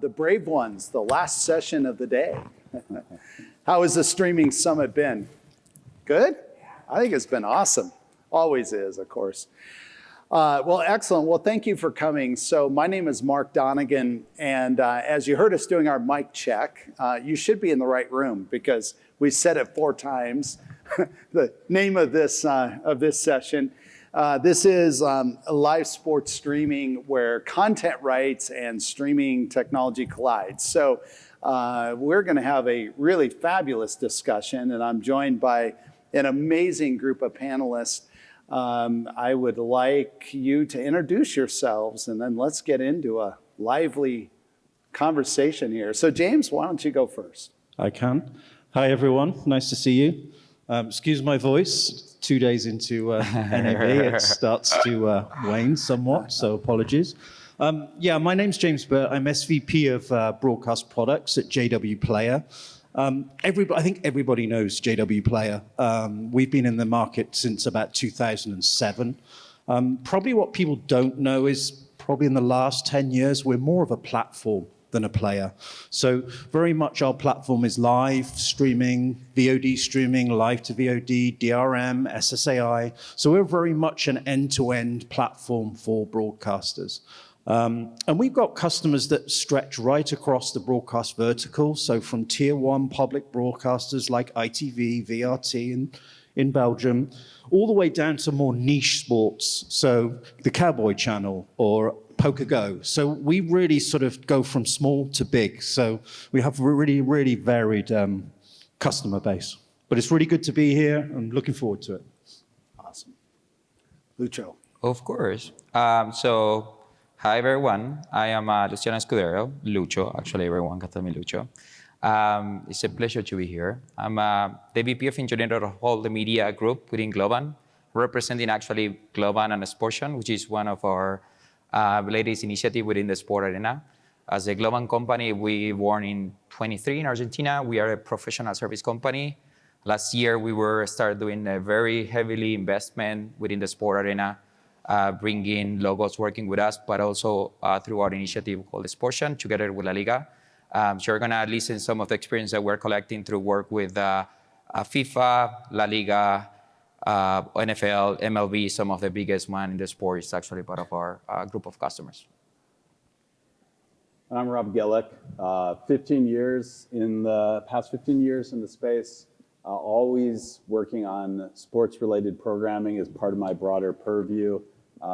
the brave ones, the last session of the day. How has the streaming summit been? Good? I think it's been awesome. Always is, of course. Well, excellent. Well, thank you for coming. So my name is Mark Donnigan, and as you heard us doing our mic check, you should be in the right room because we said it 4 times. The name of this session. This is a live sports streaming where content rights and streaming technology collide. So we're going to have a really fabulous discussion, and I'm joined by an amazing group of panelists. I would like you to introduce yourselves, and then let's get into a lively conversation here. So James, why don't you go first? I can. Hi, everyone. Nice to see you. Excuse my voice. 2 days into NAB, it starts to wane somewhat, so apologies. My name's James Burt. I'm SVP of Broadcast Products at JW Player. I think everybody knows JW Player. We've been in the market since about 2007. Probably what people don't know is probably in the last 10 years, we're more of a platform than a player. So very much our platform is live streaming, VOD streaming, live to VOD, DRM, SSAI. So we're very much an end-to-end platform for broadcasters. And we've got customers that stretch right across the broadcast vertical. So from tier 1 public broadcasters like ITV, VRT in Belgium, all the way down to more niche sports. So the Cowboy Channel or Poker Go. So we really sort of go from small to big. So we have a really, really varied customer base. But it's really good to be here. I'm looking forward to it. Awesome. Lucho. Of course. Hi, everyone. I am Luciano Escudero, Lucho. Actually, everyone can call me Lucho. It's a pleasure to be here. I'm the VP of Engineering of all the media group within Globan, representing actually Globan and Sportion, which is one of our latest initiative within the sport arena. As a Globan company, we born in 23 in Argentina. We are a professional service company. Last year, we started doing a very heavily investment within the sport arena, bringing logos working with us, but also through our initiative called Sportion, together with La Liga. So you're going to listen to some of the experience that we're collecting through work with FIFA, La Liga, NFL, MLB, some of the biggest one in the sport is actually part of our group of customers. I'm Rob Gillick. 15 years in the past 15 years in the space, always working on sports-related programming as part of my broader purview.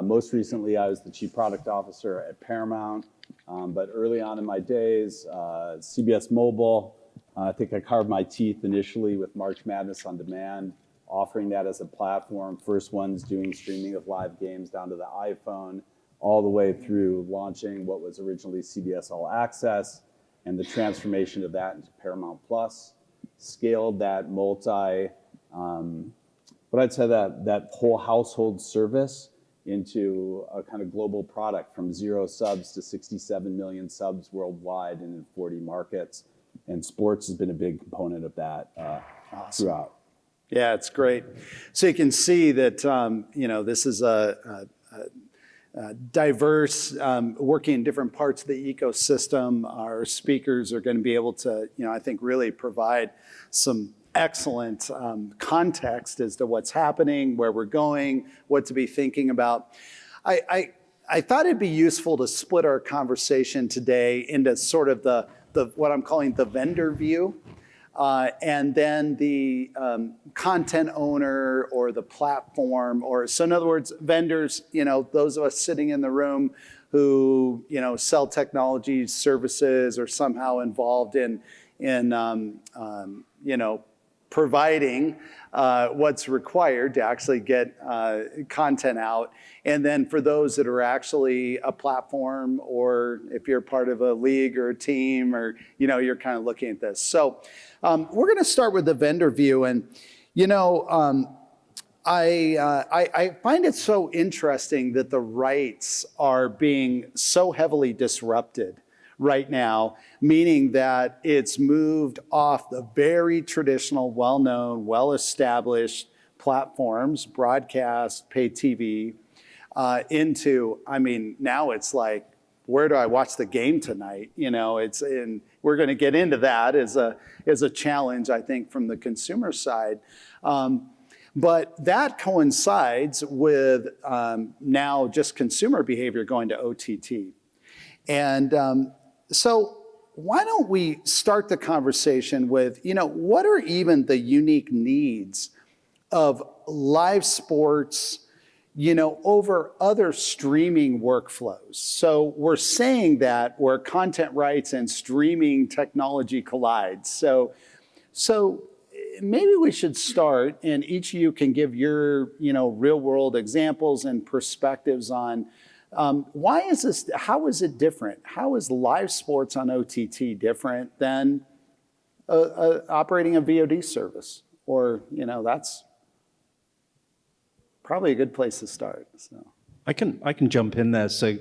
Most recently, I was the Chief Product Officer at Paramount, but early on in my days, CBS Mobile, I think I carved my teeth initially with March Madness on Demand, offering that as a platform. First ones doing streaming of live games down to the iPhone, all the way through launching what was originally CBS All Access and the transformation of that into Paramount Plus, scaled that but I'd say that whole household service into a kind of global product from 0 subs to 67 million subs worldwide and in 40 markets. And sports has been a big component of that throughout. Yeah, it's great. So you can see that, this is a diverse, working in different parts of the ecosystem. Our speakers are going to be able to, I think really provide some excellent context as to what's happening, where we're going, what to be thinking about. I thought it'd be useful to split our conversation today into sort of the what I'm calling the vendor view, and then the content owner or the platform, so in other words, vendors, those of us sitting in the room who, sell technology services or somehow involved in providing what's required to actually get content out. And then for those that are actually a platform, or if you're part of a league or a team, or you're kind of looking at this. So we're going to start with the vendor view. And I find it so interesting that the rights are being so heavily disrupted right now, meaning that it's moved off the very traditional, well-known, well-established platforms, broadcast, pay TV, into, now it's like where do I watch the game tonight? And we're going to get into that as a challenge, I think, from the consumer side. But that coincides with now just consumer behavior going to OTT. And so why don't we start the conversation with, what are even the unique needs of live sports, over other streaming workflows? So we're saying that where content rights and streaming technology collide. So maybe we should start, and each of you can give your, real world examples and perspectives on why is this, how is it different? How is live sports on OTT different than operating a VOD service? Or, that's probably a good place to start. So I can jump in there. So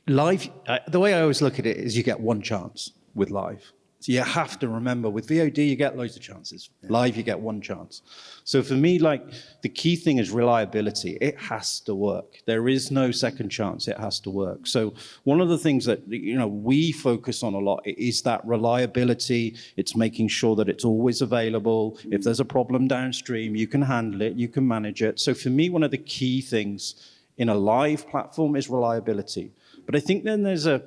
live, the way I always look at it is you get one chance with live. So you have to remember, with VOD, you get loads of chances. Live, you get one chance. So for me, the key thing is reliability. It has to work. There is no second chance. It has to work. So one of the things that, we focus on a lot is that reliability. It's making sure that it's always available. If there's a problem downstream, you can handle it, you can manage it. So for me, one of the key things in a live platform is reliability. But I think then there's a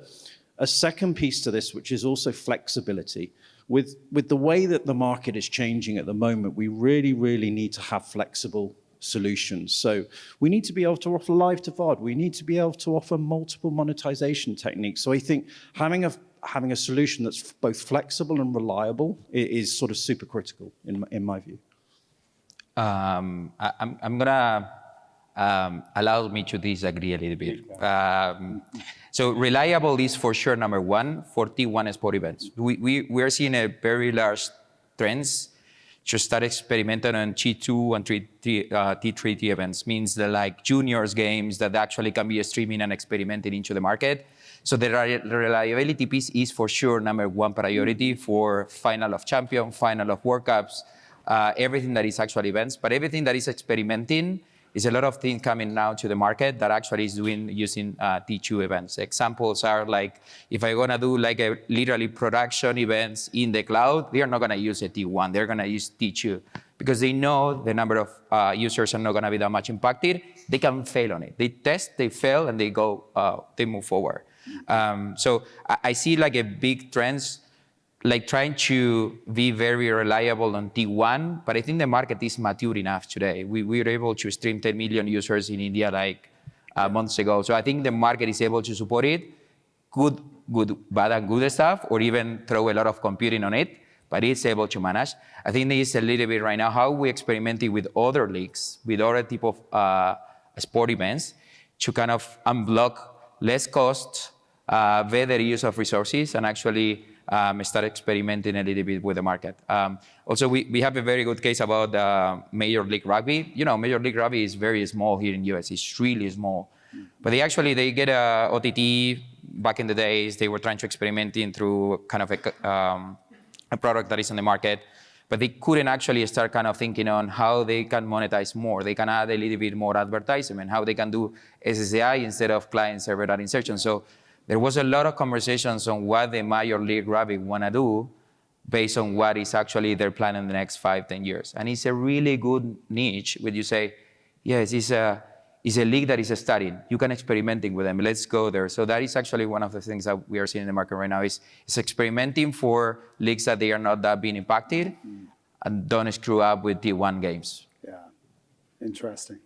second piece to this, which is also flexibility. With the way that the market is changing at the moment, we really, really need to have flexible solutions. So we need to be able to offer live to VOD. We need to be able to offer multiple monetization techniques. So I think having a solution that's both flexible and reliable is sort of super critical in my view. I'm gonna allow me to disagree a little bit. So reliable is for sure number one for T1 sport events. We are seeing a very large trends to start experimenting on T2 and T3 events. Means that like juniors games that actually can be streaming and experimented into the market. So the reliability piece is for sure number one priority for Final of Champions, Final of World Cups, everything that is actual events, but everything that is experimenting is a lot of things coming now to the market that actually is using T2 events. Examples are like, if I'm gonna do like a literally production events in the cloud, they are not gonna use a T1, they're gonna use T2 because they know the number of users are not gonna be that much impacted. They can fail on it. They test, they fail, and they go, they move forward. So I see like a big trends like trying to be very reliable on T1, but I think the market is mature enough today. We were able to stream 10 million users in India like months ago. So I think the market is able to support it, good, bad and good stuff, or even throw a lot of computing on it, but it's able to manage. I think there is a little bit right now how we experimenting with other leagues, with other type of sport events to kind of unblock less cost, better use of resources, and actually start experimenting a little bit with the market. Also, we have a very good case about Major League Rugby. Major League Rugby is very small here in the US. It's really small. But they get a OTT. Back in the days, they were trying to experimenting through kind of a product that is on the market. But they couldn't actually start kind of thinking on how they can monetize more. They can add a little bit more advertisement, how they can do SSAI instead of client-server ad insertion. So there was a lot of conversations on what the Major League Rugby want to do based on what is actually their plan in the next 5-10 years. And it's a really good niche where you say, yes, it's a league that is studying. You can experimenting with them. Let's go there. So that is actually one of the things that we are seeing in the market right now is experimenting for leagues that they are not that being impacted and don't screw up with T1 games. Yeah, interesting.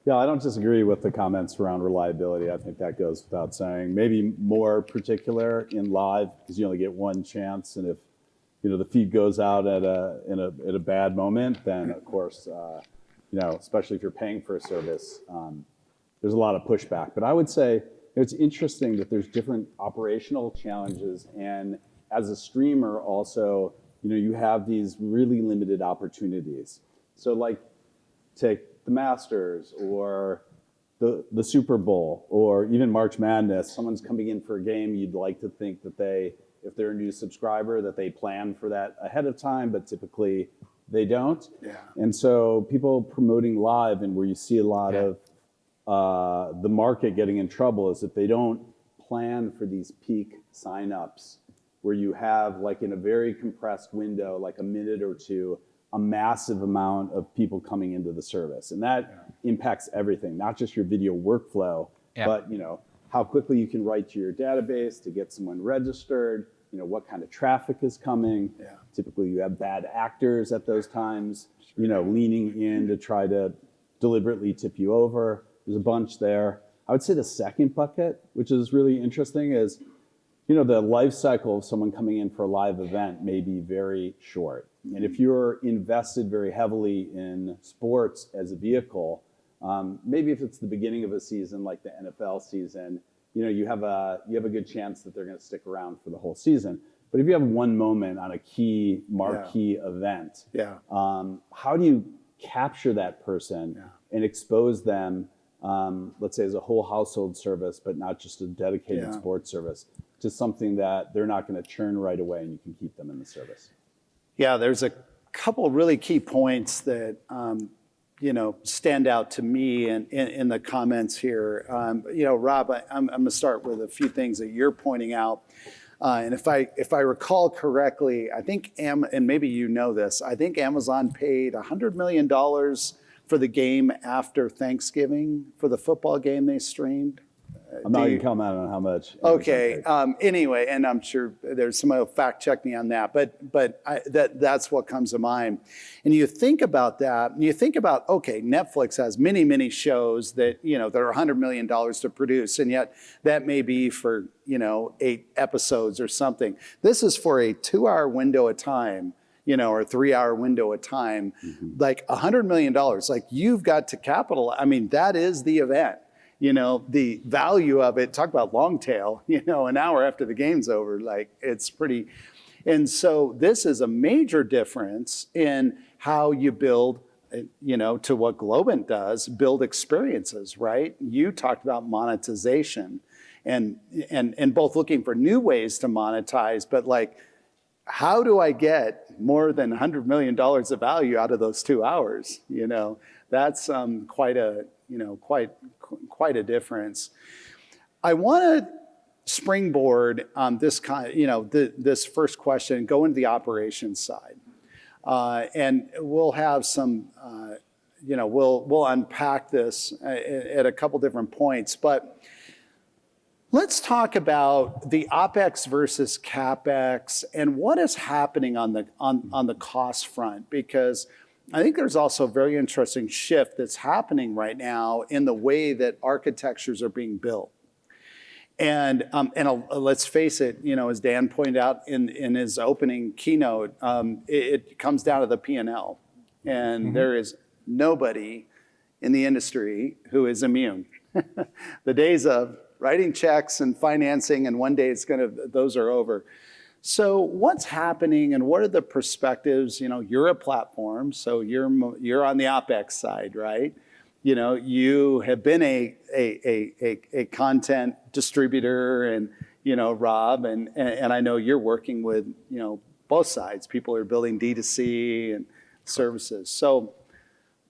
Yeah, I don't disagree with the comments around reliability. I think that goes without saying. Maybe more particular in live because you only get one chance, and if the feed goes out at a bad moment, then of course especially if you're paying for a service, there's a lot of pushback. But I would say it's interesting that there's different operational challenges, and as a streamer, also you have these really limited opportunities. So like take the Masters or the Super Bowl or even March Madness, someone's coming in for a game, you'd like to think that if they're a new subscriber, that they plan for that ahead of time, but typically they don't. Yeah. And so people promoting live, and where you see a lot of the market getting in trouble, is if they don't plan for these peak signups where you have, like in a very compressed window, like a minute or two, a massive amount of people coming into the service. And that impacts everything, not just your video workflow, but how quickly you can write to your database to get someone registered, what kind of traffic is coming. Typically you have bad actors at those times, leaning in to try to deliberately tip you over. There's a bunch there. I would say the second bucket, which is really interesting, is the life cycle of someone coming in for a live event may be very short. And if you're invested very heavily in sports as a vehicle, maybe if it's the beginning of a season like the NFL season, you have a good chance that they're going to stick around for the whole season. But if you have one moment on a key marquee event, how do you capture that person and expose them, let's say as a whole household service, but not just a dedicated sports service, to something that they're not going to churn right away and you can keep them in the service? Yeah, there's a couple really key points that stand out to me in the comments here. Rob, I'm going to start with a few things that you're pointing out. And if I recall correctly, I think and maybe you know this, I think Amazon paid $100 million for the game after Thanksgiving for the football game they streamed. I'm not going to comment on how much. Okay. Anyway, and I'm sure there's somebody who'll fact check me on that, but that's what comes to mind. And you think about that, and you think about, okay, Netflix has many, many shows that, that are $100 million to produce, and yet that may be for, 8 episodes or something. This is for a 2-hour window of time, or a 3-hour window of time, like $100 million. Like you've got to capital. I mean, that is the event. The value of it, talk about long tail, an hour after the game's over, like it's pretty. And so this is a major difference in how you build, to what Globant does, build experiences, right? You talked about monetization and both looking for new ways to monetize, but like, how do I get more than $100 million of value out of those 2 hours? That's quite a difference. I want to springboard this this first question, go into the operations side, and we'll have some, we'll unpack this at a couple different points, but let's talk about the OpEx versus CapEx and what is happening on the cost front, because I think there's also a very interesting shift that's happening right now in the way that architectures are being built. And let's face it, as Dan pointed out in his opening keynote, it comes down to the P&L. And there is nobody in the industry who is immune. The days of writing checks and financing, and one day those are over. So what's happening and what are the perspectives? You're a platform, so you're on the OpEx side, right? You have been a content distributor, and Rob, and I know you're working with both sides. People are building D2C and services. So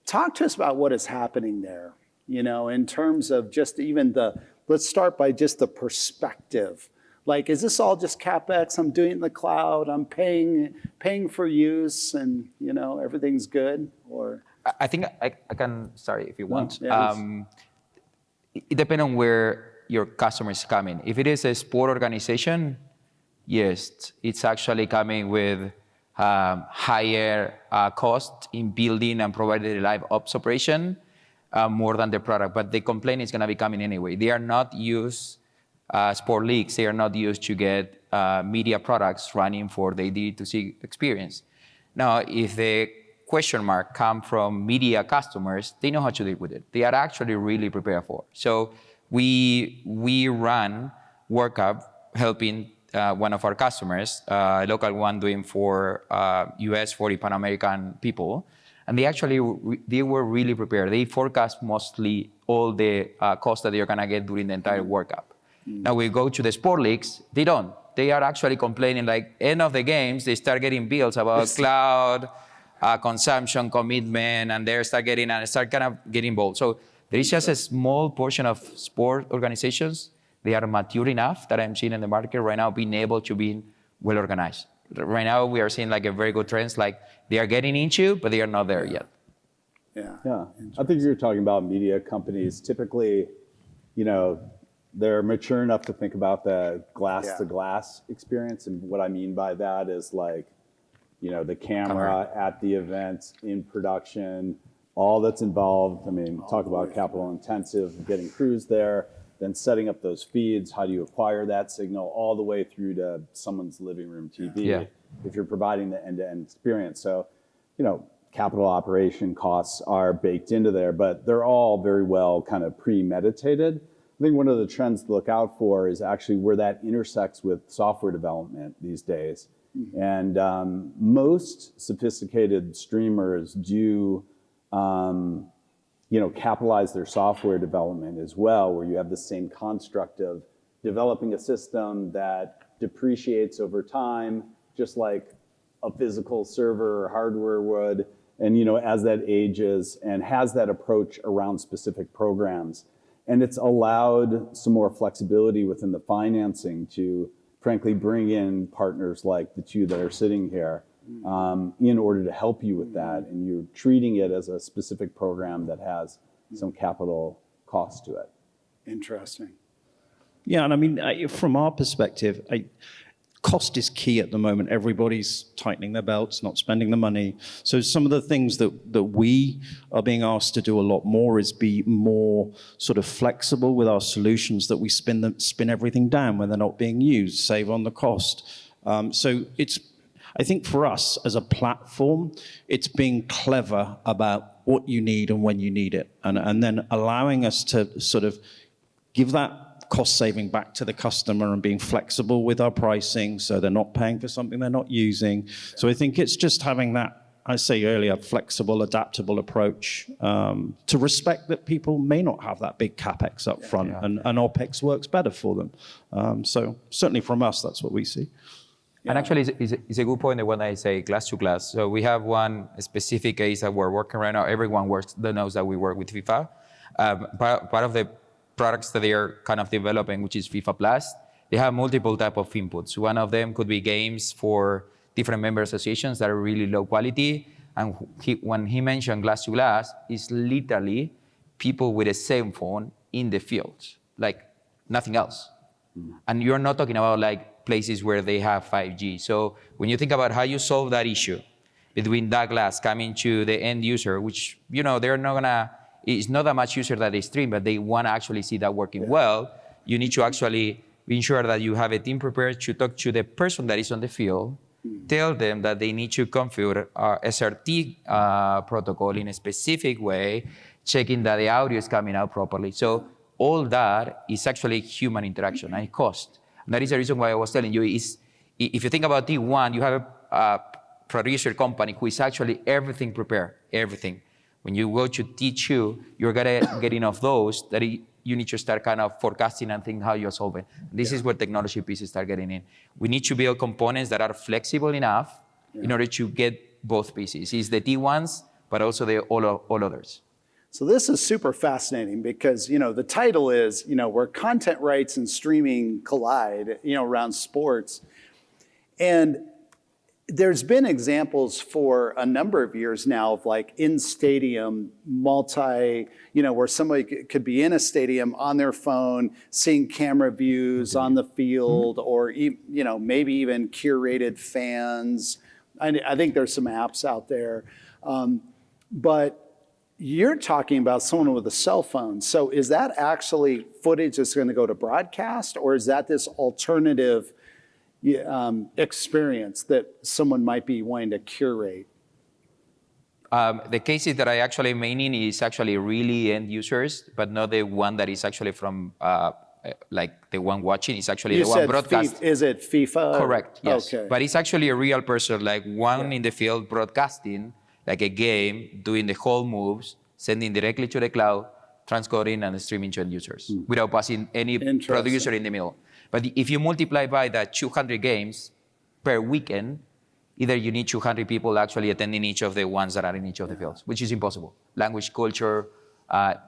talk to us about what is happening there. In terms of just even let's start by just the perspective. Like, is this all just CapEx? I'm doing it in the cloud. I'm paying for use, and everything's good. Or I think I can start if you want. No, it depends on where your customer is coming. If it is a sport organization, yes, it's actually coming with higher cost in building and providing a live ops operation more than the product. But the complaint is going to be coming anyway. They are not used. Sport leagues, they are not used to get media products running for the D2C experience. Now, if the question mark come from media customers, they know how to deal with it. They are actually really prepared for it. So we run workup helping one of our customers, a local one doing for US 40 Pan American people. And they were really prepared. They forecast mostly all the costs that they're gonna get during the entire workup. Now we go to the sport leagues, they don't. They are actually complaining, like, end of the games, they start getting bills about cloud, consumption, commitment, and they start kind of getting involved. So there is just a small portion of sport organizations they are mature enough that I'm seeing in the market right now, being able to be well organized. Right now, we are seeing like a very good trends, like they are getting into, but they are not there yet. Yeah. I think you're talking about media companies. Typically, they're mature enough to think about the glass to glass experience. And what I mean by that is like, the camera at the event, in production, all that's involved. I mean, talk about capital intensive, getting crews there, then setting up those feeds. How do you acquire that signal all the way through to someone's living room TV if you're providing the end-to-end experience. So, capital operation costs are baked into there, but they're all very well kind of premeditated. I think one of the trends to look out for is actually where that intersects with software development these days. And most sophisticated streamers do capitalize their software development as well, where you have the same construct of developing a system that depreciates over time, just like a physical server or hardware would. And, as that ages and has that approach around specific programs. And it's allowed some more flexibility within the financing to, frankly, bring in partners like the two that are sitting here in order to help you with that. And you're treating it as a specific program that has some capital cost to it. Interesting. Yeah, and I mean, from our perspective, cost is key at the moment. Everybody's tightening their belts, not spending the money. So some of the things that we are being asked to do a lot more is be more sort of flexible with our solutions, that we spin everything down when they're not being used, save on the cost. So I think for us as a platform, it's being clever about what you need and when you need it, and then allowing us to sort of give that cost saving back to the customer and being flexible with our pricing so they're not paying for something they're not using. So I think it's just having that, I say earlier, flexible, adaptable approach to respect that people may not have that big CapEx up front and OpEx works better for them. So certainly from us, that's what we see. And actually, it's a good point, the one I say glass to glass. So we have one specific case that we're working right now. Everyone knows that we work with FIFA. Part of the products that they are kind of developing, which is FIFA Plus, they have multiple type of inputs. One of them could be games for different member associations that are really low quality. And when he mentioned glass to glass, it's literally people with a same phone in the field, like nothing else. And you're not talking about like places where they have 5G. So when you think about how you solve that issue between that glass coming to the end user, which, they're not gonna, it's not that much user that they stream, but they want to actually see that working well. You need to actually ensure that you have a team prepared to talk to the person that is on the field, tell them that they need to configure SRT protocol in a specific way, checking that the audio is coming out properly. So all that is actually human interaction and it costs. And that is the reason why I was telling you is, if you think about T1, you have a producer company who is actually everything prepared, everything. When you go to T2, you're gonna get enough those that you need to start kind of forecasting and think how you're solving. This is where technology pieces start getting in. We need to build components that are flexible enough in order to get both pieces. It's the T1s, but also the all others. So this is super fascinating because, the title is, where content rights and streaming collide, around sports. And there's been examples for a number of years now of like in-stadium where somebody could be in a stadium on their phone, seeing camera views on the field, or, maybe even curated fans. I think there's some apps out there. But you're talking about someone with a cell phone. So is that actually footage that's going to go to broadcast, or is that this alternative experience that someone might be wanting to curate? The cases that I actually meaning is actually really end users, but not the one that is actually from like the one watching. It's actually the one broadcast. Is it FIFA? Correct, yes. Okay. But it's actually a real person, like one in the field broadcasting, like a game, doing the whole moves, sending directly to the cloud, transcoding and streaming to end users without passing any producer in the middle. But if you multiply by that 200 games per weekend, either you need 200 people actually attending each of the ones that are in each of the fields, which is impossible. Language, culture,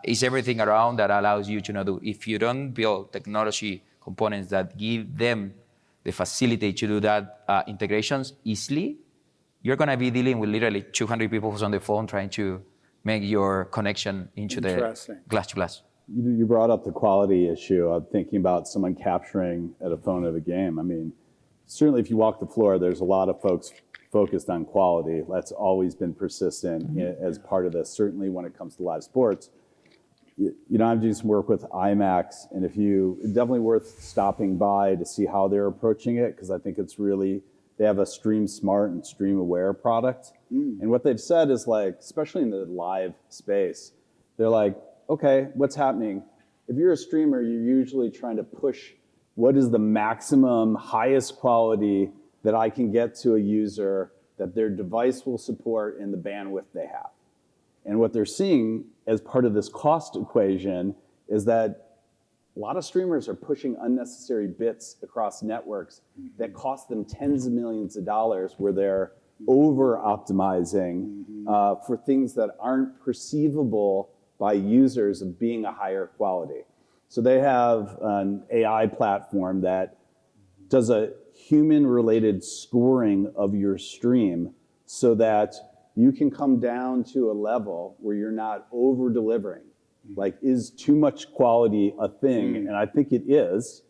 It's everything around that allows you to know if you don't build technology components that give them the facility to do that integrations easily, you're going to be dealing with literally 200 people who's on the phone trying to make your connection into the glass to glass. You brought up the quality issue of thinking about someone capturing at a phone of a game. I mean, certainly if you walk the floor, there's a lot of folks focused on quality. That's always been persistent as part of this, certainly when it comes to live sports. You know, I'm doing some work with IMAX, and it's definitely worth stopping by to see how they're approaching it, because I think it's really, they have a Stream Smart and Stream Aware product. And what they've said is, like, especially in the live space, they're like, okay, what's happening? If you're a streamer, you're usually trying to push what is the maximum, highest quality that I can get to a user that their device will support in the bandwidth they have. And what they're seeing as part of this cost equation is that a lot of streamers are pushing unnecessary bits across networks that cost them tens of millions of dollars, where they're over-optimizing for things that aren't perceivable by users of being a higher quality. So they have an AI platform that does a human-related scoring of your stream so that you can come down to a level where you're not over-delivering. Like, is too much quality a thing? And I think it is,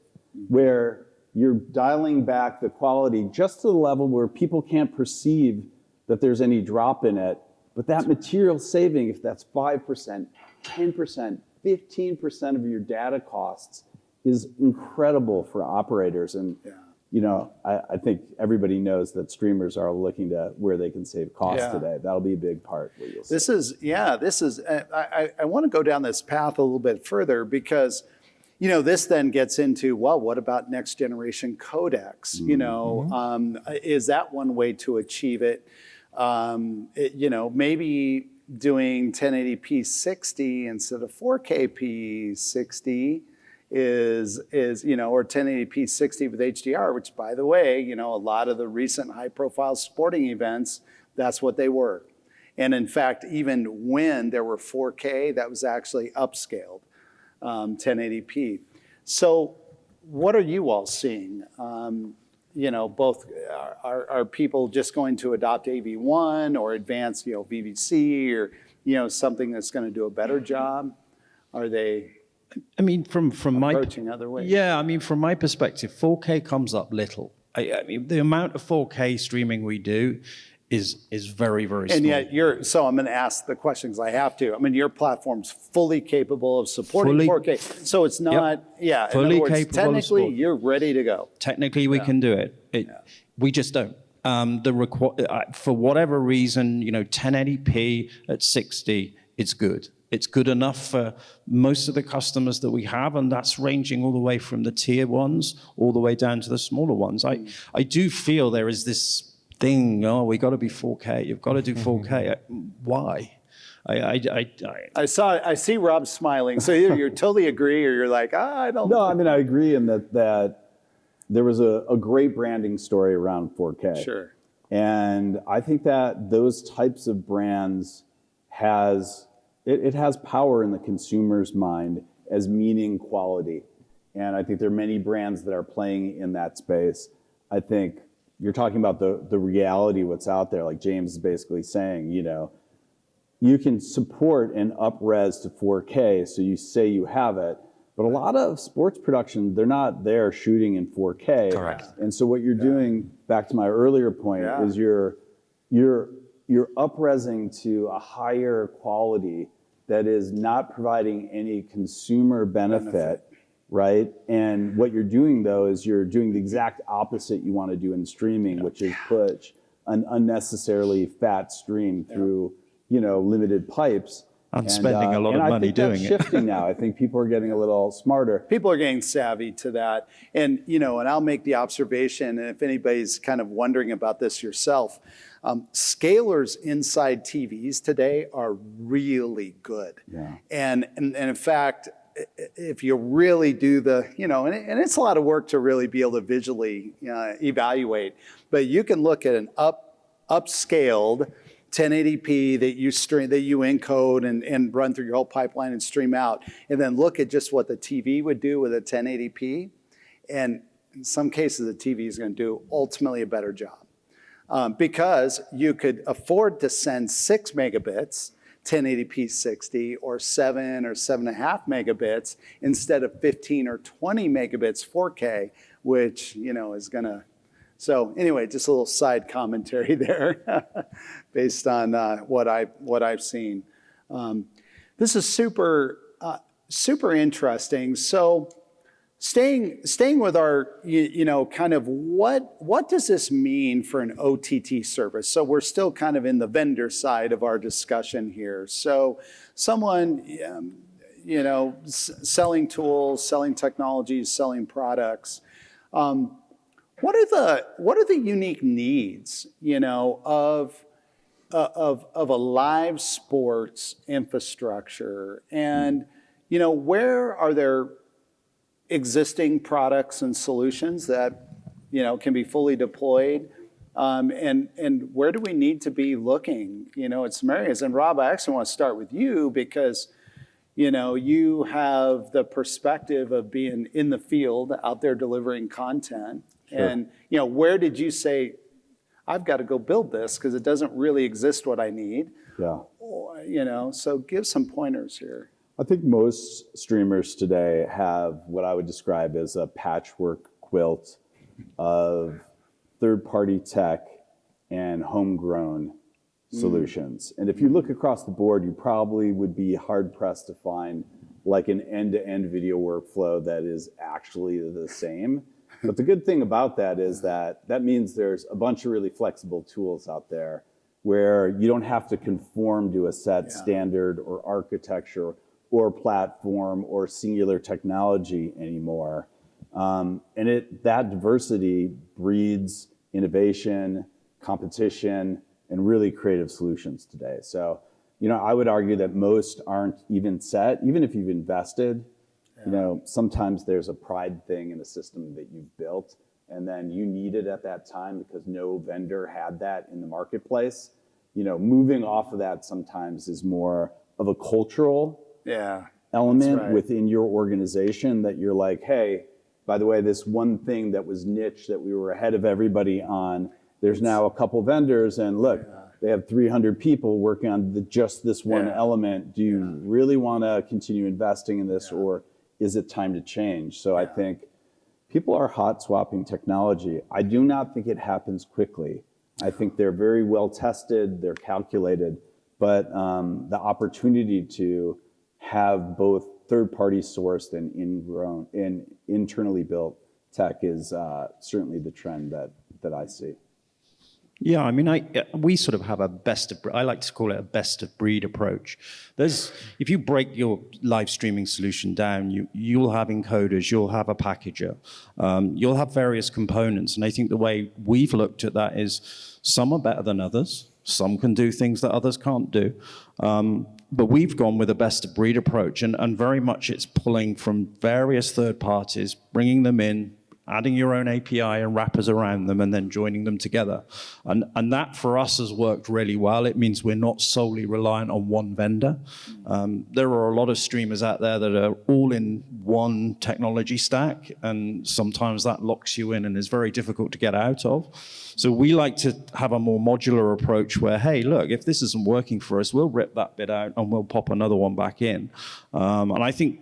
where you're dialing back the quality just to the level where people can't perceive that there's any drop in it. But that material saving, if that's 5%, 10%, 15% of your data costs, is incredible for operators. And you know, I think everybody knows that streamers are looking to where they can save costs today. That'll be a big part. Where you'll This is, I want to go down this path a little bit further, because, you know, this then gets into, well, what about next generation codecs? You know, is that one way to achieve it? You know, maybe doing 1080p 60 instead of 4K 60 is, you know, or 1080p 60 with HDR, which, by the way, you know, a lot of the recent high profile sporting events, that's what they were. And in fact, even when there were 4K, that was actually upscaled, 1080p. So what are you all seeing? You know, both are people just going to adopt AV1 or advanced, you know, VVC, or, you know, something that's going to do a better job? Are they, I mean, from my approaching other ways? Yeah, I mean, from my perspective, 4K comes up little. I mean, the amount of 4K streaming we do is very, very small. And yet so I'm going to ask the questions I have to. I mean, your platform's fully capable of supporting 4K. So it's not, fully in other words, capable technically, of you're ready to go. Technically, we can do it. We just don't. For whatever reason, you know, 1080p at 60, it's good. It's good enough for most of the customers that we have, and that's ranging all the way from the tier ones all the way down to the smaller ones. I do feel there is this thing, oh, we got to be 4K. You've got to do 4K. Why? I see Rob smiling. So either you totally agree, or you're like, I don't. No, I mean, I agree in that there was a great branding story around 4K. Sure. And I think that those types of brands it has power in the consumer's mind as meaning quality. And I think there are many brands that are playing in that space. I think you're talking about the reality, what's out there. Like James is basically saying, you know, you can support an up-res to 4K, so you say you have it, but a lot of sports production, they're not there shooting in 4K. Correct. And so what you're doing, back to my earlier point, is you're up-resing to a higher quality that is not providing any consumer benefit, right? And what you're doing, though, is you're doing the exact opposite you want to do in streaming, which is push an unnecessarily fat stream through, you know, limited pipes. I'm spending a lot of money doing it. I think that's shifting now. I think people are getting a little smarter. People are getting savvy to that. And, you know, and I'll make the observation, and if anybody's kind of wondering about this yourself, scalers inside TVs today are really good. Yeah. And in fact, if you really do the, you know, and it's a lot of work to really be able to visually evaluate, but you can look at an upscaled 1080p that you stream, that you encode and run through your whole pipeline and stream out, and then look at just what the TV would do with a 1080p, and in some cases the TV is going to do ultimately a better job. Because you could afford to send 6 megabits, 1080p 60, or 7 or 7.5 megabits instead of 15 or 20 megabits 4K, which is going to. So anyway, just a little side commentary there, based on what I've seen. This is super interesting. So. Staying with our, kind of what does this mean for an OTT service? So we're still kind of in the vendor side of our discussion here. So someone, selling tools, selling technologies, selling products. What are the unique needs, of a live sports infrastructure, and where are there existing products and solutions that can be fully deployed, and where do we need to be looking at some areas? And Rob, I actually want to start with you because you have the perspective of being in the field out there delivering content. Sure. And where did you say, I've got to go build this because it doesn't really exist what I need? Yeah. So give some pointers here. I think most streamers today have what I would describe as a patchwork quilt of third-party tech and homegrown solutions. And if you look across the board, you probably would be hard-pressed to find like an end-to-end video workflow that is actually the same. But the good thing about that is that means there's a bunch of really flexible tools out there where you don't have to conform to a set standard or architecture or platform or singular technology anymore. And that diversity breeds innovation, competition, and really creative solutions today. So, I would argue that most aren't even set, even if you've invested. Sometimes there's a pride thing in a system that you've built, and then you need it at that time because no vendor had that in the marketplace. Moving off of that sometimes is more of a cultural element within your organization that you're like, hey, by the way, this one thing that was niche that we were ahead of everybody on, there's now a couple vendors, and look, they have 300 people working on just this one element. Do you really want to continue investing in this, or is it time to change? So I think people are hot swapping technology. I do not think it happens quickly. I think they're very well tested, they're calculated, but the opportunity to have both third-party sourced and ingrown and internally built tech is certainly the trend that I see. Yeah, I mean, we sort of have I like to call it a best of breed approach. If you break your live streaming solution down, you'll have encoders, you'll have a packager, you'll have various components. And I think the way we've looked at that is some are better than others. Some can do things that others can't do. But we've gone with a best of breed approach, and very much it's pulling from various third parties, bringing them in, adding your own API and wrappers around them, and then joining them together. And that for us has worked really well. It means we're not solely reliant on one vendor. There are a lot of streamers out there that are all in one technology stack, and sometimes that locks you in and is very difficult to get out of. So we like to have a more modular approach where, hey, look, if this isn't working for us, we'll rip that bit out and we'll pop another one back in. And I think,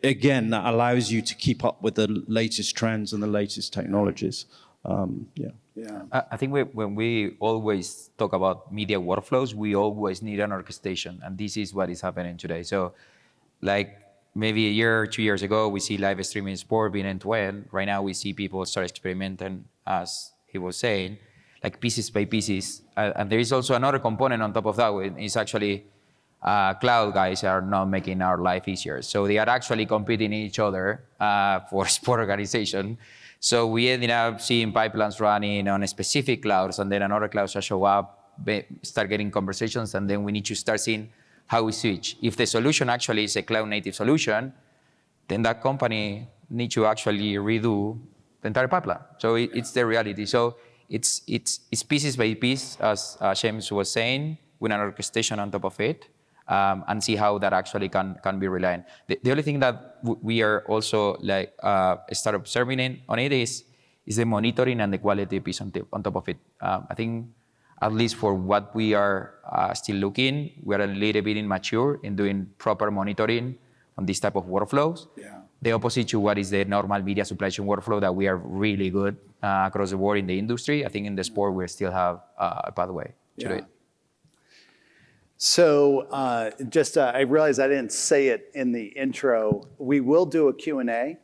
again, that allows you to keep up with the latest trends and the latest technologies. I think when we always talk about media workflows, we always need an orchestration, and this is what is happening today. So, like maybe a year or 2 years ago, we see live streaming sport being end-to-end. Right now, we see people start experimenting, as he was saying, like pieces by pieces. And there is also another component on top of that. It's actually cloud guys are now making our life easier. So they are actually competing each other for sport organization. So we ended up seeing pipelines running on specific clouds, and then another cloud shall show up, start getting conversations, and then we need to start seeing how we switch. If the solution actually is a cloud native solution, then that company needs to actually redo the entire pipeline. So it's the reality. So it's pieces by piece, as James was saying. with an orchestration on top of it, and see how that actually can be relied. The only thing that we are also like start observing on it is the monitoring and the quality piece on top of it. I think at least for what we are still looking, we are a little bit immature in doing proper monitoring on this type of workflows. Yeah. The opposite to what is the normal media supply chain workflow that we are really good across the board in the industry. I think in the sport, we still have a pathway to do it. So I realized I didn't say it in the intro. We will do a Q&A.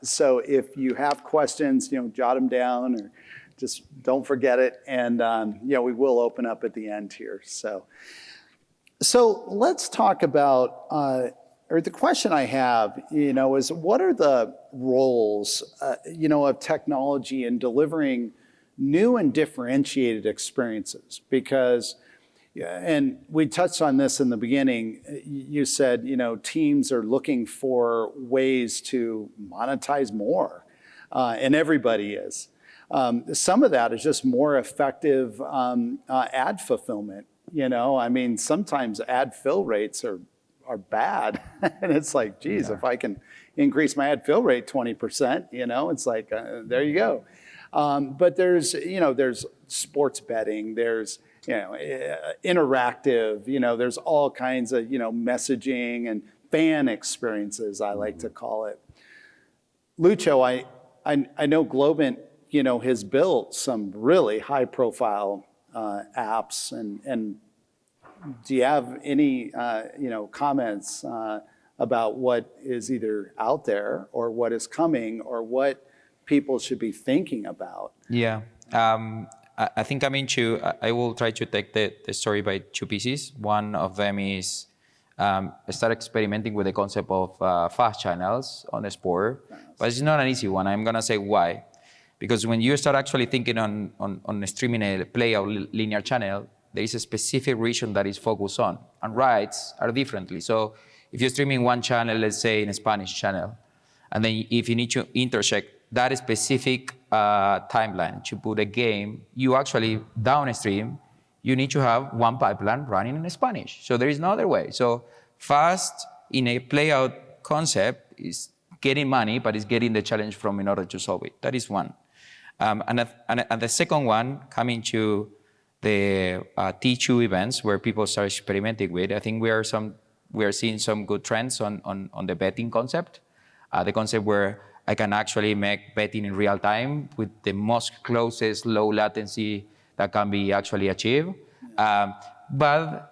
So if you have questions, jot them down or just don't forget it. And, we will open up at the end here. So let's talk about, or the question I have, is what are the roles, of technology in delivering new and differentiated experiences? Because, and we touched on this in the beginning, you said, teams are looking for ways to monetize more, and everybody is. Some of that is just more effective ad fulfillment. Sometimes ad fill rates are bad. And it's like, geez, if I can increase my ad fill rate 20%, it's like, there you go. But there's sports betting, there's, interactive, there's all kinds of, messaging and fan experiences, I like to call it. Lucho, I know Globant, has built some really high profile apps and do you have any, comments about what is either out there or what is coming or what people should be thinking about? Yeah. I think I will try to take the story by two pieces. One of them is start experimenting with the concept of fast channels on the sport, but it's not an easy one. I'm going to say why. Because when you start actually thinking on streaming a play or linear channel, there is a specific region that is focused on, and rights are differently. So if you're streaming one channel, let's say in a Spanish channel, and then if you need to intersect that specific timeline to put a game, you actually downstream, you need to have one pipeline running in Spanish. So there is no other way. So fast in a play-out concept is getting money, but it's getting the challenge from in order to solve it. That is one. And the second one, coming to the T2 events where people start experimenting with, I think we are seeing some good trends on the betting concept. The concept where I can actually make betting in real time with the most closest low latency that can be actually achieved. But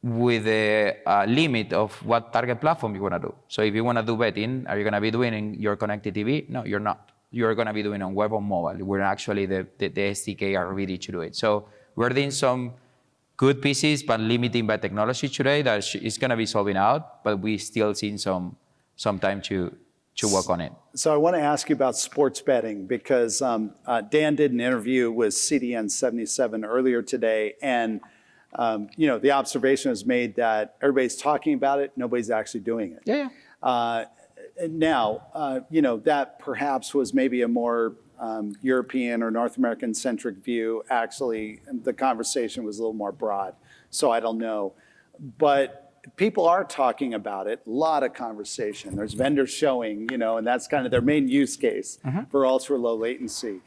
with the limit of what target platform you want to do. So if you want to do betting, are you going to be doing in your connected TV? No, you're not. You're going to be doing on web or mobile, where actually the SDK are ready to do it. So we're doing some good pieces, but limiting by technology today that is going to be solving out, but we still seeing some time to work on it. So I want to ask you about sports betting because Dan did an interview with CDN 77 earlier today, and the observation was made that everybody's talking about it, nobody's actually doing it. Yeah. Now, that perhaps was maybe a more European or North American centric view. Actually, the conversation was a little more broad, so I don't know. But people are talking about it, a lot of conversation. There's vendors showing, and that's kind of their main use case for ultra low latency.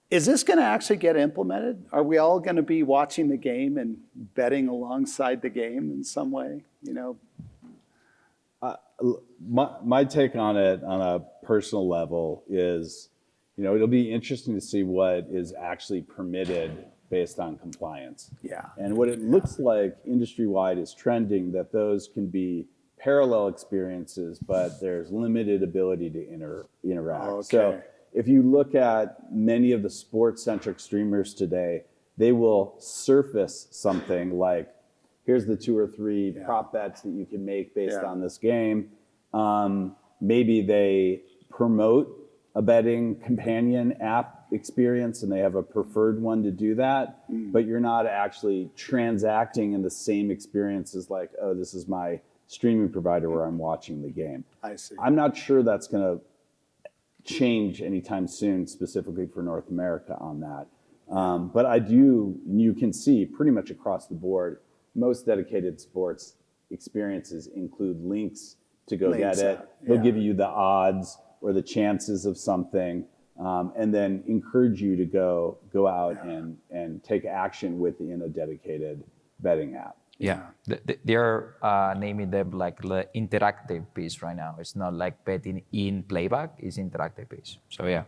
Is this going to actually get implemented? Are we all going to be watching the game and betting alongside the game in some way? My take on it on a personal level is, it'll be interesting to see what is actually permitted based on compliance. Yeah. And what it looks like industry-wide is trending that those can be parallel experiences, but there's limited ability to interact. Okay. So if you look at many of the sports-centric streamers today, they will surface something like, here's the 2 or 3 prop bets that you can make based on this game. Maybe they promote a betting companion app experience and they have a preferred one to do that, but you're not actually transacting in the same experience as like, oh, this is my streaming provider where I'm watching the game. I see. I'm not sure that's going to change anytime soon, specifically for North America on that. But you can see pretty much across the board, most dedicated sports experiences include links to go get it. He'll give you the odds or the chances of something, and then encourage you to go out and take action within a dedicated betting app. Yeah, they're naming them like the interactive piece right now. It's not like betting in playback; it's interactive piece. So yeah,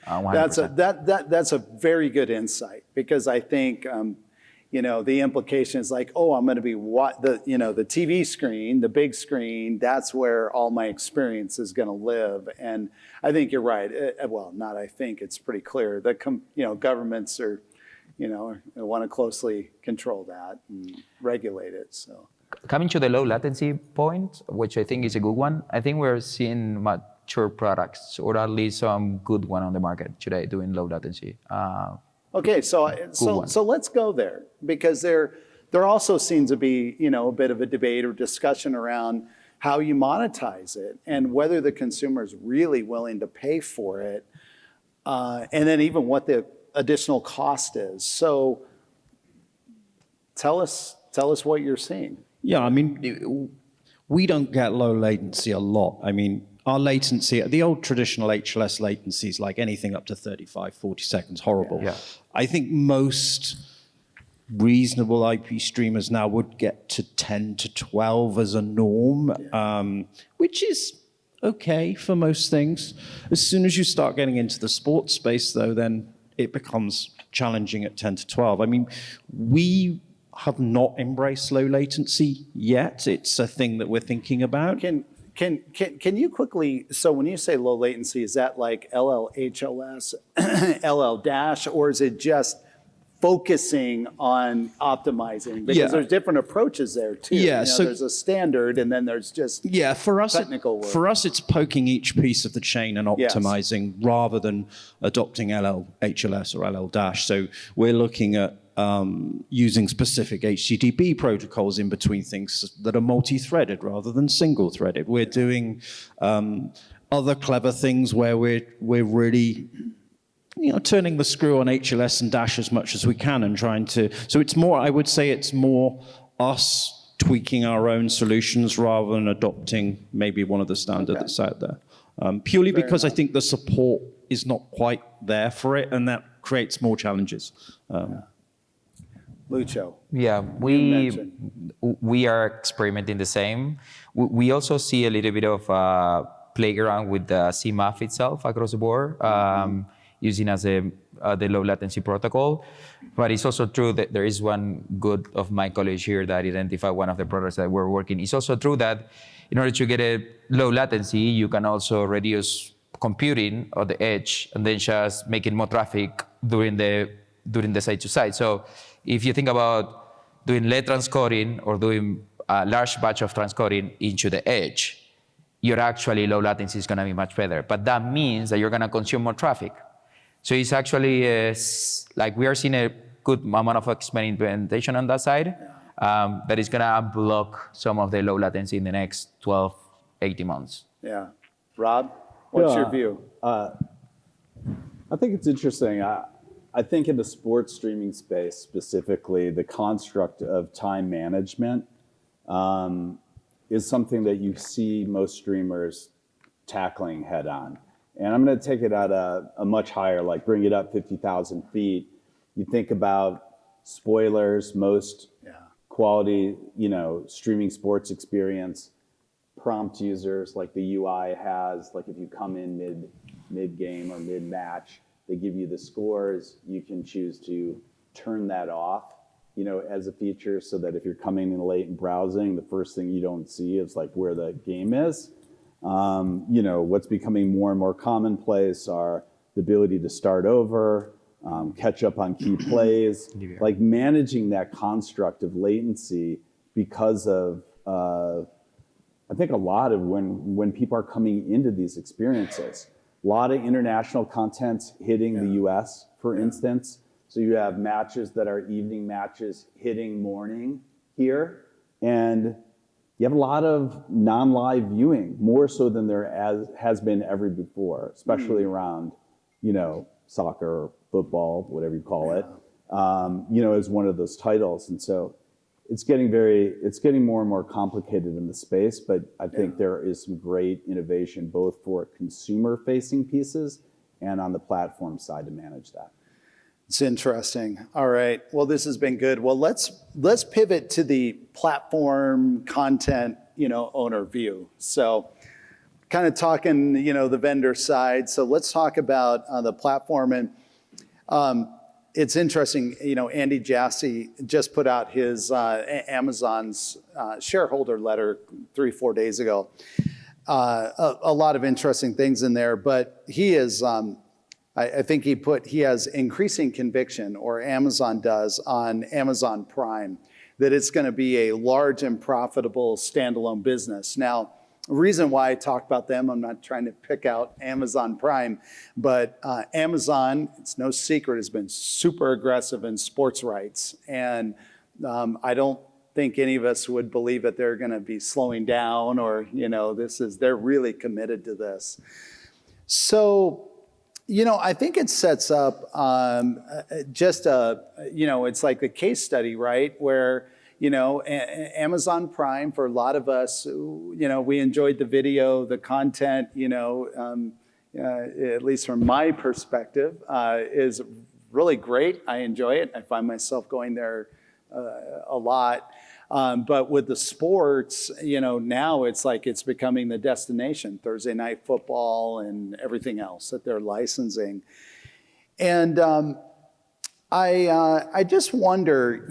100%. That's a very good insight, because I think the implication is like, oh, I'm going to be the TV screen, the big screen. That's where all my experience is going to live. And I think you're right. Well, not I think, it's pretty clear that governments are want to closely control that and regulate it. So coming to the low latency point, which I think is a good one, I think we're seeing mature products, or at least some good one on the market today doing low latency. Okay, so let's go there, because there also seems to be a bit of a debate or discussion around how you monetize it and whether the consumer is really willing to pay for it, and then even what the additional cost is. So tell us what you're seeing. Yeah, I mean, we don't get low latency a lot. I mean, our latency, the old traditional HLS latency is like anything up to 35, 40 seconds, horrible. Yeah. I think most reasonable IP streamers now would get to 10 to 12 as a norm, which is okay for most things. As soon as you start getting into the sports space, though, then it becomes challenging at 10 to 12. I mean, we have not embraced low latency yet. It's a thing that we're thinking about. Can you quickly, so when you say low latency, is that like LLHLS, LL dash, or is it just focusing on optimizing? Because there's different approaches there too. Yeah, so there's a standard, and then there's just for us, technical work. For us, it's poking each piece of the chain and optimizing rather than adopting LLHLS or LL dash. So we're looking at using specific HTTP protocols in between things that are multi-threaded rather than single-threaded. We're doing other clever things where we're really turning the screw on HLS and dash as much as we can and trying to. So it's more, I would say it's more us tweaking our own solutions rather than adopting maybe one of the standards that's out there. Purely because I think the support is not quite there for it, and that creates more challenges. Lucho. Yeah, we are experimenting the same. We also see a little bit of playground with the CMAF itself across the board, using as the low latency protocol. But it's also true that there is one good of my college here that identified one of the products that we're working. It's also true that in order to get a low latency, you can also reduce computing on the edge and then just making more traffic during the side to side. So if you think about doing lead transcoding or doing a large batch of transcoding into the edge, your actually low latency is going to be much better. But that means that you're going to consume more traffic. So it's actually like we are seeing a good amount of experimentation on that side that is going to unblock some of the low latency in the next 12, 18 months. Yeah. Rob, what's your view? I think it's interesting. I think in the sports streaming space specifically, the construct of time management is something that you see most streamers tackling head on. And I'm going to take it at a much higher, like bring it up 50,000 feet. You think about spoilers, most quality, streaming sports experience, prompt users like the UI has, like if you come in mid-game or mid-match, they give you the scores. You can choose to turn that off, as a feature, so that if you're coming in late and browsing, the first thing you don't see is like where the game is. What's becoming more and more commonplace are the ability to start over, catch up on key plays, like managing that construct of latency because of, I think a lot of when people are coming into these experiences, a lot of international content hitting the US, for instance. So you have matches that are evening matches hitting morning here, and you have a lot of non-live viewing, more so than there has been ever before, especially around, soccer football, whatever you call it, as one of those titles. And so it's getting more and more complicated in the space, but I think there is some great innovation both for consumer-facing pieces and on the platform side to manage that. It's interesting. All right. Well, this has been good. Well, let's pivot to the platform content, owner view. So kind of talking, the vendor side. So let's talk about the platform. And it's interesting, Andy Jassy just put out his Amazon's shareholder letter 3-4 days ago. A lot of interesting things in there, but he is, I think he has increasing conviction, or Amazon does, on Amazon Prime, that it's going to be a large and profitable standalone business. Now, the reason why I talk about them, I'm not trying to pick out Amazon Prime, but Amazon, it's no secret, has been super aggressive in sports rights. And I don't think any of us would believe that they're going to be slowing down, or, they're really committed to this. So, I think it sets up it's like a case study, right? Where, Amazon Prime, for a lot of us, we enjoyed the video, the content, at least from my perspective, is really great. I enjoy it. I find myself going there a lot. But with the sports, now it's like it's becoming the destination, Thursday night football and everything else that they're licensing. And I just wonder,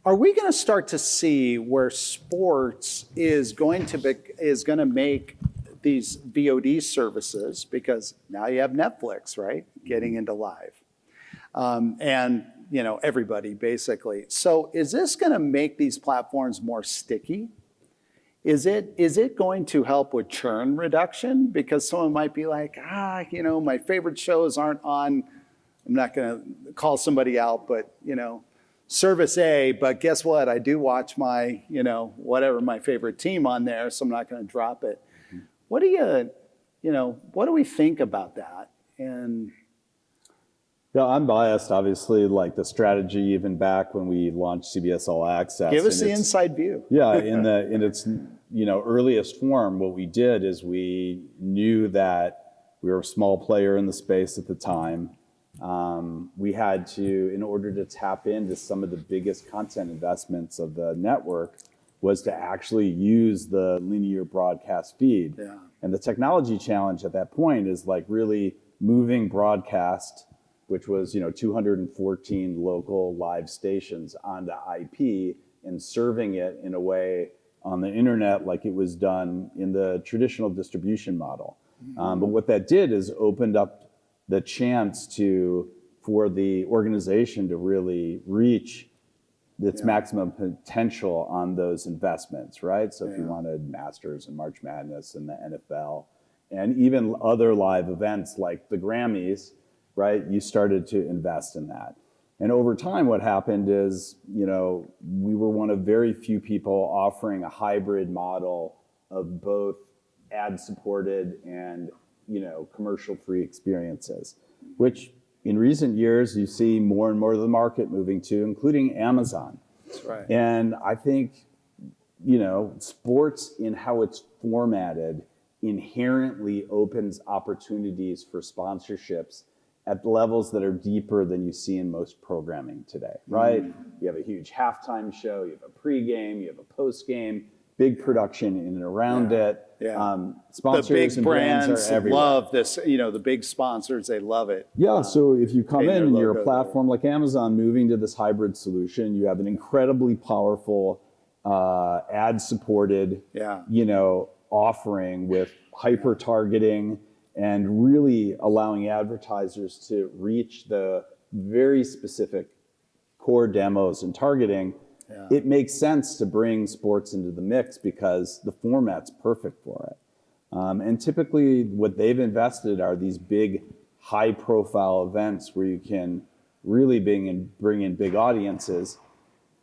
are we going to start to see where sports is going to make these VOD services, because now you have Netflix, right, getting into live, and everybody basically. So is this going to make these platforms more sticky? Is it going to help with churn reduction? Because someone might be like, my favorite shows aren't on, I'm not going to call somebody out, but, service A, but guess what? I do watch my, whatever, my favorite team on there, so I'm not going to drop it. What do we think about that? And yeah, I'm biased, obviously, like the strategy even back when we launched CBS All Access. Give us the inside view. Yeah, in its earliest form, what we did is we knew that we were a small player in the space at the time. We had to, in order to tap into some of the biggest content investments of the network, was to actually use the linear broadcast feed. Yeah. And the technology challenge at that point is like really moving broadcast, which was 214 local live stations, onto IP and serving it in a way on the internet like it was done in the traditional distribution model. But what that did is opened up the chance for the organization to really reach its maximum potential on those investments, right? So if you wanted Masters and March Madness and the NFL and even other live events like the Grammys, right? You started to invest in that. And over time, what happened is, we were one of very few people offering a hybrid model of both ad-supported and, commercial-free experiences, which in recent years, you see more and more of the market moving to, including Amazon. That's right. And I think, sports in how it's formatted inherently opens opportunities for sponsorships at levels that are deeper than you see in most programming today, right? You have a huge halftime show, you have a pregame, you have a postgame, big production in and around it. Yeah. Sponsors the big and brands are everywhere. love this, the big sponsors, they love it. Yeah, so if you come in and you're a logo platform like Amazon moving to this hybrid solution, you have an incredibly powerful ad-supported, offering with hyper-targeting and really allowing advertisers to reach the very specific core demos and targeting. It makes sense to bring sports into the mix because the format's perfect for it. And typically what they've invested are these big high-profile events where you can really bring in big audiences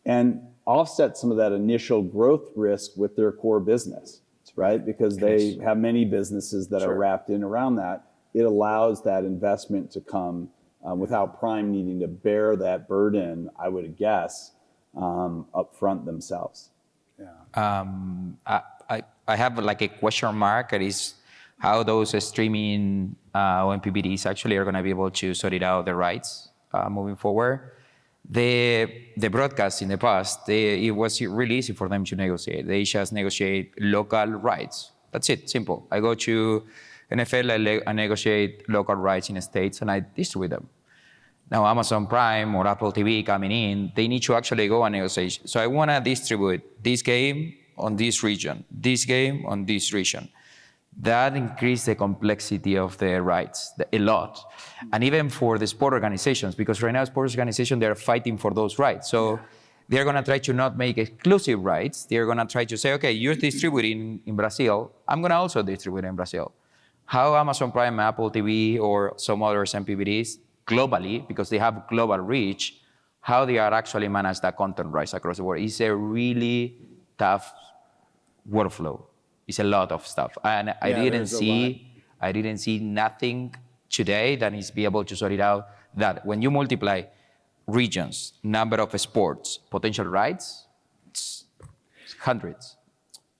and offset some of that initial growth risk with their core business, right? Because they have many businesses that are wrapped in around that. it allows that investment to come without Prime needing to bear that burden, I would guess, up front themselves. I have like a question mark. It is how those streaming OMPBDs actually are going to be able to sort it out the rights moving forward. The broadcasts in the past, it was really easy for them to negotiate. They just negotiate local rights. That's it, simple. I go to NFL, I negotiate local rights in the States, and I distribute them. Now, Amazon Prime or Apple TV coming in, they need to actually go and negotiate. So I want to distribute this game on this region, this game on this region. That increased the complexity of the rights a lot. And even for the sport organizations, because right now sports organizations, they're fighting for those rights. So they're going to try to not make exclusive rights. They're going to try to say, okay, you're distributing in Brazil. I'm going to also distribute in Brazil. How Amazon Prime, Apple TV, or some other MPBDs globally, because they have global reach, how they are actually manage that content rights across the world is a really tough workflow. It's a lot of stuff, and I didn't see nothing today that is be able to sort it out. That when you multiply regions, number of sports, potential rights, it's hundreds.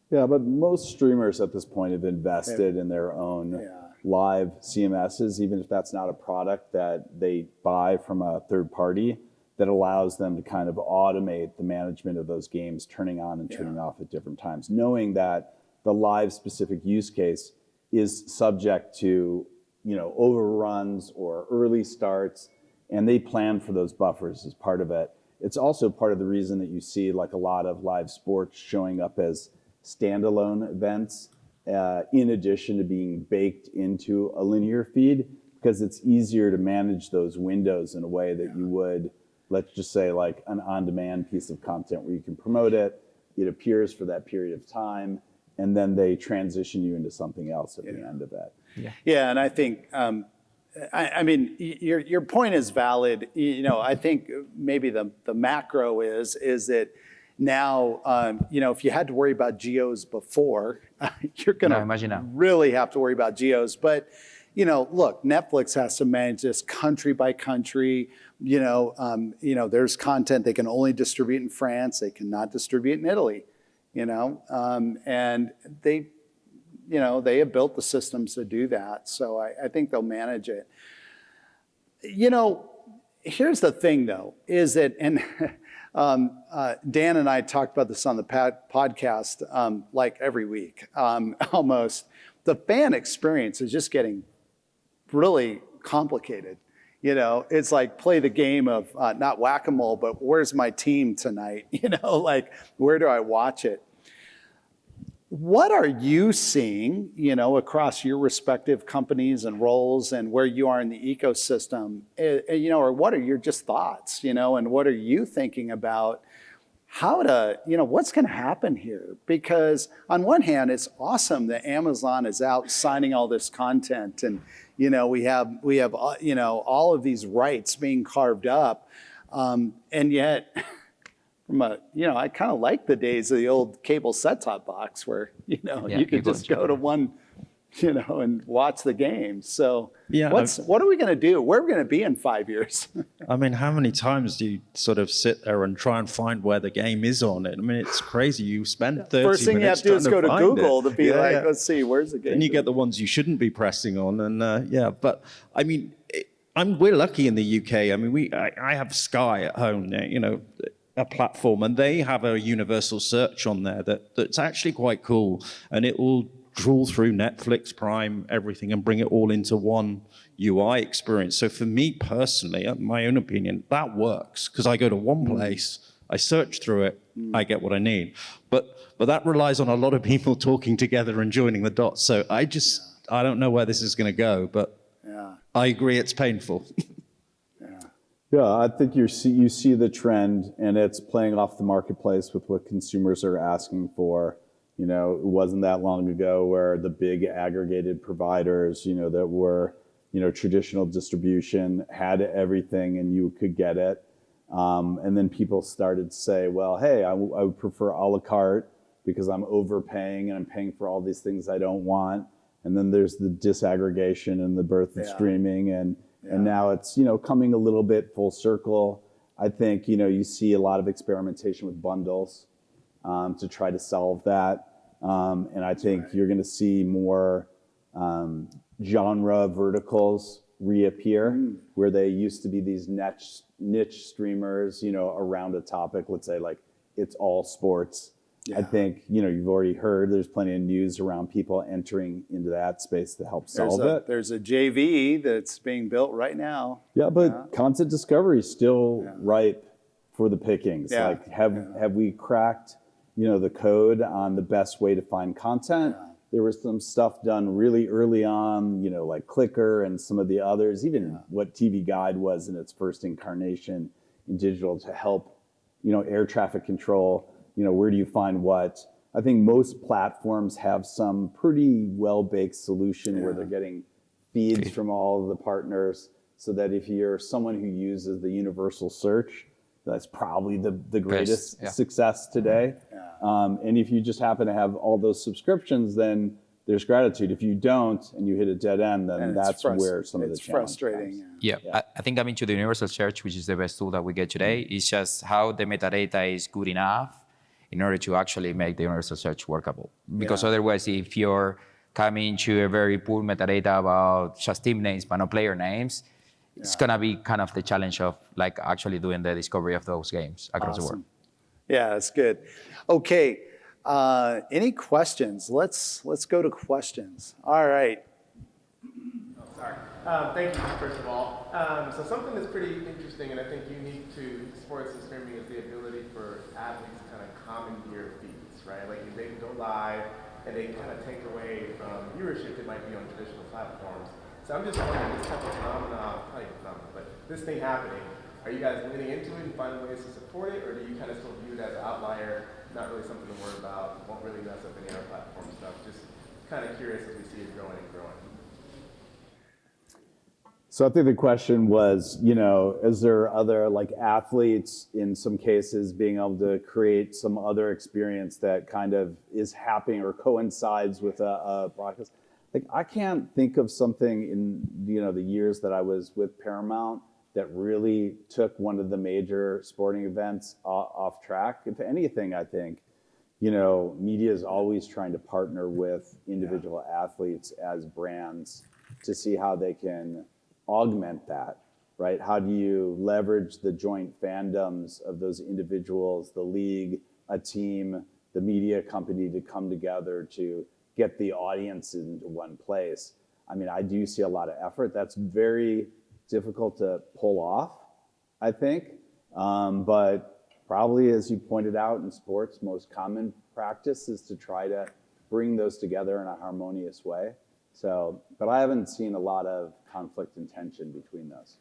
Yeah, but most streamers at this point have invested in their own live CMSs, even if that's not a product that they buy from a third party, that allows them to kind of automate the management of those games, turning on and turning off at different times, knowing that the live specific use case is subject to, overruns or early starts, and they plan for those buffers as part of it. It's also part of the reason that you see like a lot of live sports showing up as standalone events, in addition to being baked into a linear feed, because it's easier to manage those windows in a way that you would, let's just say, like an on-demand piece of content where you can promote it, it appears for that period of time, and then they transition you into something else at the end of it. Yeah, and I think, I mean, your point is valid. I think maybe the macro is that now, if you had to worry about geos before, you're going to really have to worry about geos. But, look, Netflix has to manage this country by country. There's content they can only distribute in France. They cannot distribute in Italy. And they have built the systems to do that. So I think they'll manage it. Here's the thing, though, is that, and Dan and I talked about this on the podcast like every week, almost. The fan experience is just getting really complicated. It's like play the game of not whack-a-mole, but where's my team tonight? Like where do I watch it? What are you seeing, across your respective companies and roles and where you are in the ecosystem, or what are your just thoughts, and what are you thinking about how to, what's going to happen here? Because on one hand, it's awesome that Amazon is out signing all this content and, we have all of these rights being carved up. And yet, I kind of like the days of the old cable set-top box where, you could just go to one, and watch the game. So what are we going to do? Where are we going to be in 5 years? I mean, how many times do you sort of sit there and try and find where the game is on it? I mean, it's crazy. You spend 30 minutes First thing you have to do is go to Google to be let's see, where's the game? And you get the ones you shouldn't be pressing on. And but I mean, we're lucky in the UK. I mean, I have Sky at home, a platform, and they have a universal search on there that's actually quite cool. And it will trawl through Netflix, Prime, everything, and bring it all into one UI experience. So for me personally, my own opinion, that works because I go to one place, I search through it, I get what I need. But that relies on a lot of people talking together and joining the dots. So I don't know where this is going to go, but I agree it's painful. Yeah, I think you see the trend, and it's playing off the marketplace with what consumers are asking for. It wasn't that long ago where the big aggregated providers, that were, traditional distribution had everything and you could get it. And then people started to say, well, hey, I would prefer a la carte because I'm overpaying and I'm paying for all these things I don't want. and then there's the disaggregation and the birth of Yeah. streaming, and now it's coming a little bit full circle. I think you see a lot of experimentation with bundles to try to solve that, and I think you're going to see more genre verticals reappear where they used to be these niche streamers, around a topic. Let's say like it's all sports. Yeah. I think you've already heard there's plenty of news around people entering into that space to help solve it. There's a JV that's being built right now. Yeah, but content discovery is still ripe for the pickings. Yeah. Like have we cracked the code on the best way to find content? Yeah. There was some stuff done really early on, like Clicker and some of the others, even what TV Guide was in its first incarnation in digital to help, air traffic control, where do you find what? I think most platforms have some pretty well-baked solution where they're getting feeds from all of the partners so that if you're someone who uses the universal search, that's probably the greatest success today. And if you just happen to have all those subscriptions, then there's gratitude. If you don't and you hit a dead end, then that's where some of the challenge frustrating. comes. Yeah. I think coming to the universal search, which is the best tool that we get today, is just how the metadata is good enough in order to actually make the universal search workable. Because otherwise, if you're coming to a very poor metadata about just team names but no player names, it's gonna be kind of the challenge of like actually doing the discovery of those games across the world. Yeah, that's good. Okay, any questions? Let's go to questions. All right. Oh, sorry. Thank you, first of all. So something that's pretty interesting and I think unique to sports and streaming is the ability for athletes to kind of commandeer feeds, right? Like they can go live and they can kind of take away from viewership that might be on traditional platforms. So I'm just wondering, this type of but this thing happening, are you guys leaning into it and finding ways to support it, or do you kind of still view it as an outlier, not really something to worry about, won't really mess up any other platform stuff? Just kind of curious as we see it growing and growing. So I think the question was, is there other like athletes in some cases being able to create some other experience that kind of is happening or coincides with a broadcast? Like I can't think of something in the years that I was with Paramount that really took one of the major sporting events off track. If anything, I think media is always trying to partner with individual athletes as brands to see how they can augment that, right? How do you leverage the joint fandoms of those individuals, the league, a team, the media company to come together to get the audience into one place? I mean, I do see a lot of effort. That's very difficult to pull off, I think. But probably, as you pointed out in sports, most common practice is to try to bring those together in a harmonious way. So, but I haven't seen a lot of conflict and tension between those.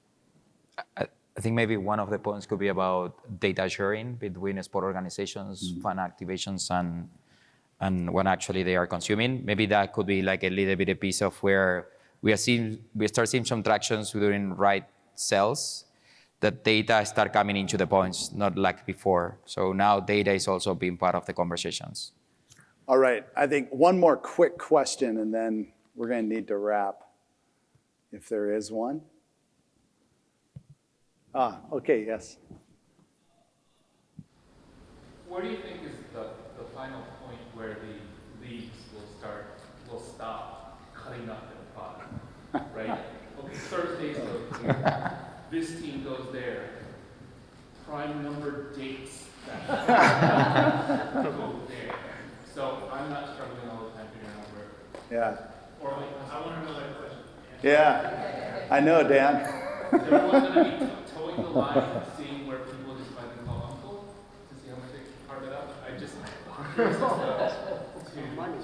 I think maybe one of the points could be about data sharing between sport organizations, fan activations, and when actually they are consuming. Maybe that could be like a little bit a piece of where we start seeing some tractions during right cells, that data start coming into the points, not like before. So now data is also being part of the conversations. All right, I think one more quick question and then we're going to need to wrap, if there is one. Okay, yes. Where do you think is the final point where the leagues will stop cutting up their product, right? Okay, Thursdays go here, this team goes there, prime number dates that go there. So I'm not struggling all the time figuring out where. Yeah. Or like, I want to know that question. Yeah, I know, Dan. Is everyone going to be towing the line, seeing where people just find them call uncle to see how much they can carve it up? I'm curious as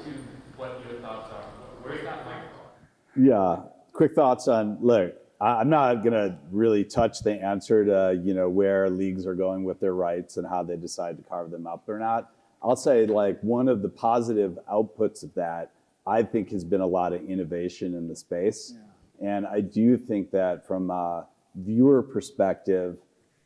to what your thoughts are. Where's that microphone? Yeah, quick thoughts on, look, I'm not gonna really touch the answer to, where leagues are going with their rights and how they decide to carve them up or not. I'll say like one of the positive outputs of that, I think has been a lot of innovation in the space. Yeah. And I do think that from a viewer perspective,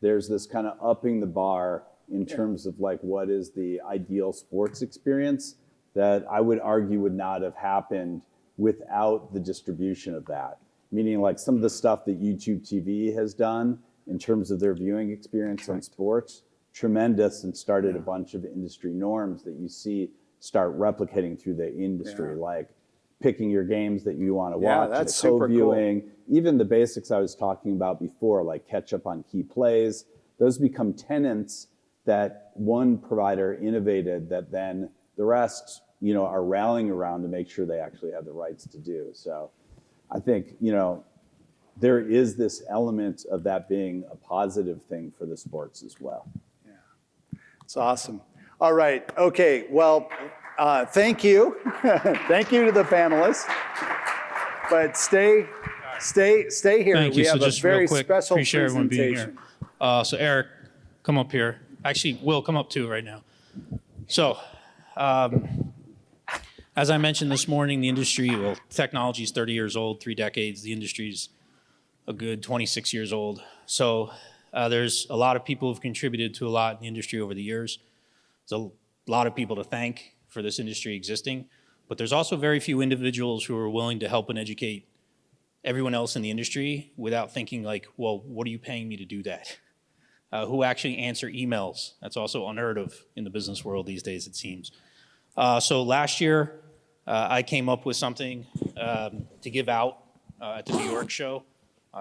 there's this kind of upping the bar in terms of like what is the ideal sports experience that I would argue would not have happened, without the distribution of that. Meaning like some of the stuff that YouTube TV has done in terms of their viewing experience on sports, tremendous, and started a bunch of industry norms that you see start replicating through the industry, like picking your games that you want to watch, that's super co-viewing, even the basics I was talking about before, like catch up on key plays. Those become tenets that one provider innovated that then the rest, are rallying around to make sure they actually have the rights to do. So I think, there is this element of that being a positive thing for the sports as well. It's awesome. All right. Okay. Well, thank you. Thank you to the panelists. But stay here. Thank you. We So have a just very real quick, special appreciate everyone being presentation. here. So Eric, come up here. Actually, Will, come up too right now. So, as I mentioned this morning, the industry, technology is 30 years old, 3 decades. The industry's a good 26 years old. So there's a lot of people who've contributed to a lot in the industry over the years. There's a lot of people to thank for this industry existing, but there's also very few individuals who are willing to help and educate everyone else in the industry without thinking like, well, what are you paying me to do that? Who actually answer emails. That's also unheard of in the business world these days, it seems. So last year, I came up with something to give out at the New York show.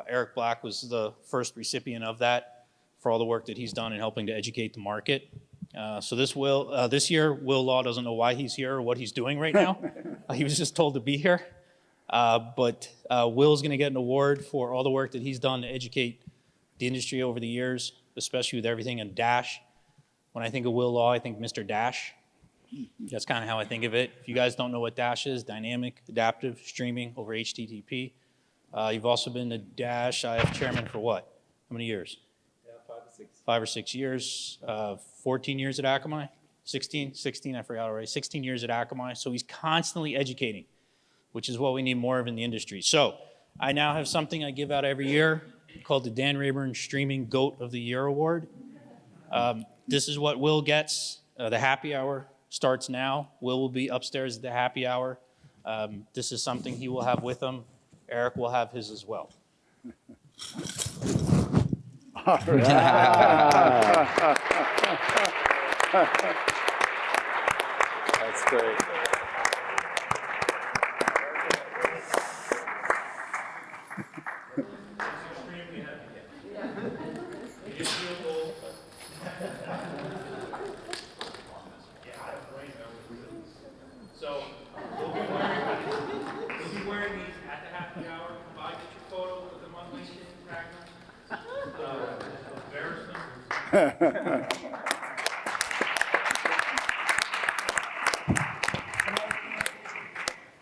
Eric Black was the first recipient of that for all the work that he's done in helping to educate the market. So this year, Will Law doesn't know why he's here or what he's doing right now. He was just told to be here. But Will's going to get an award for all the work that he's done to educate the industry over the years, especially with everything in Dash. When I think of Will Law, I think Mr. Dash. That's kind of how I think of it. If you guys don't know what Dash is, dynamic, adaptive, streaming over HTTP. You've also been the Dash IF chairman for what? How many years? 5 or 6 years. 14 years at Akamai? 16, I forgot already. 16 years at Akamai. So he's constantly educating, which is what we need more of in the industry. So I now have something I give out every year called the Dan Rayburn Streaming GOAT of the Year Award. This is what Will gets. The happy hour starts now. Will be upstairs at the happy hour. This is something he will have with him. Eric will have his as well. All right. That's great. So we'll be wearing these at the happy hour. If I get your photo with them on LinkedIn, tag them.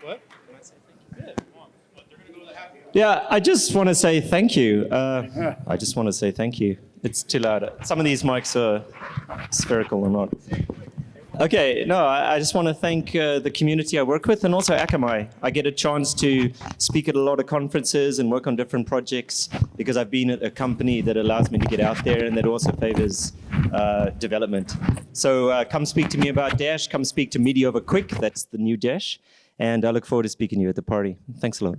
What? Yeah, come on. They're gonna go to the happy hour. Yeah, I just want to say thank you. I just want to say thank you. It's too loud. Some of these mics are spherical or not. Okay, no, I just want to thank the community I work with and also Akamai. I get a chance to speak at a lot of conferences and work on different projects because I've been at a company that allows me to get out there and that also favors development. So come speak to me about Dash. Come speak to Media Over Quick. That's the new Dash. And I look forward to speaking to you at the party. Thanks a lot.